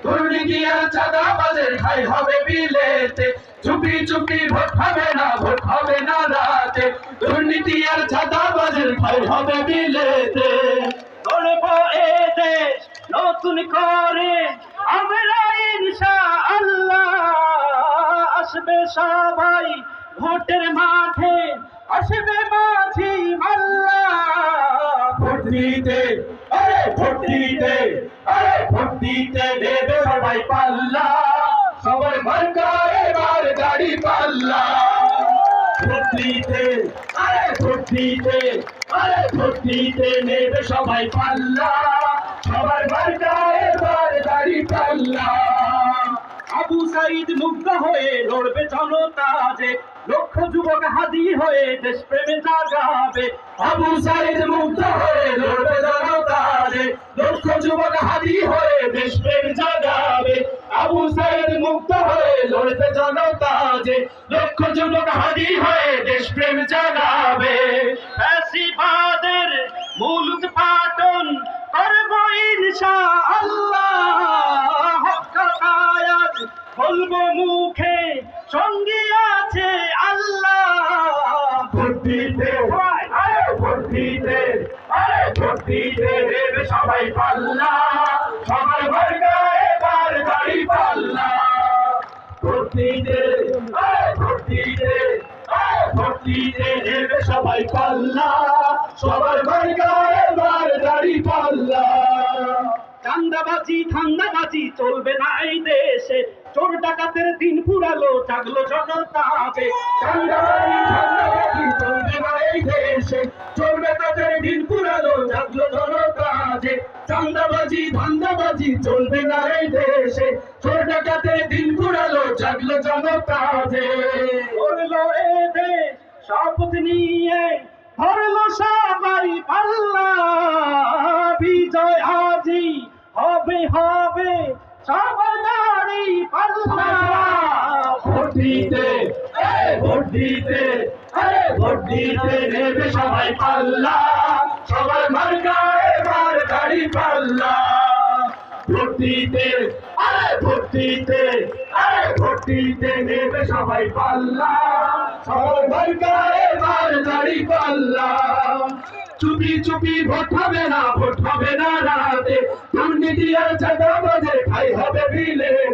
দুর্নীতি আর চাঁদাবাজের ঠাঁই হবে বিলেতে, চুপি চুপি ভোট হবে না, ভোট হবে না রাতে, দুর্নীতি আর চাঁদাবাজের ঠাঁই হবে বিলেতে। গড়ব এ দেশ নতুন করে আমরা ইনশাআল্লাহ, আসবে সবাই ভোটের মাঠে, আসবে মাঝি মাল্লা। ভোট দিতে, আরে ভোট দিতে, আরে ভোট দিতে দেবে সবাই পাল্লা, সবাই মার্কা এবার গাড়ি পাল্লা। ভোট দিতে, আরে ভোট দিতে, আরে ভোট দিতে নেবে সবাই পাল্লা, সবাই মার্কা এবার গাড়ি পাল্লা। আবু সাইদ মুগ্ধ হয়ে লড়বে জনতা যে, লক্ষ যুবক হাদি হয়ে দেশ প্রেমে জাগাবে। আবু সাইদ মুগ্ধ হয়ে লড়বে জনতা যে, লক্ষ যুবক হাদি হয়ে দেশ প্রেম জাগাবে। আবু সাইদ মুগ্ধ হয়ে লড়বে জনতা যে, লক্ষ যুবক হাদি হয়ে দেশ প্রেম জাগাবে। ফ্যাসিবাদের মূল উৎপাটন করব ইনশাআল্লাহ, হক কথায় আজ বলবো মুখে, সঙ্গে আছে আল্লাহ। ভোট দিতে, আরে ভোট দিতে, আরে ভোট দিতে দেবে সবাই পাল্লা, সবাই মার্কা এবার গাড়ি পাল্লা। ভোট দিতে, আরে ভোট দিতে, আরে ভোট দিতে দেবে সবাই পাল্লা, সবাই মার্কা এবার গাড়ি পাল্লা। চান্দাবাজি ধান্দাবাজি চলবে না এই দেশে, চোর ডাকাতের দিন ফুরালো জাগলো জনতাবে। চাঁদাবাজি ধান্দাবাজি চলবে না এই দেশে, চলবে তাদের দিন পুরালো জাগলো জনতা যে। চাঁদাবাজি ধান্দাবাজি চলবে না এই দেশে, চোর ডাকাতের দিন পুরালো জাগলো জনতা যে। করলো এ দেশ শপথ নিয়ে, ধরলো সবাই পাল্লা, বিজয় আজই হবে হবে সবার দাড়ি পাল্লা। ভোট দিতে, আরে ভোট দিতে, আরে ভোট দিতে নেবে সবাই পাল্লা, সবাই মার্কা এবার গাড়ি পাল্লা। ভোট দিতে, আরে ভোট দিতে, আরে ভোট দিতে নেবে সবাই পাল্লা, সবাই মার্কা এবার গাড়ি পাল্লা। চুপি চুপি ভোট হবে না, ভোট হবে না রাতে, দুর্নীতি আর চাঁদাবাজের ঠাঁই হবে বিলেতে।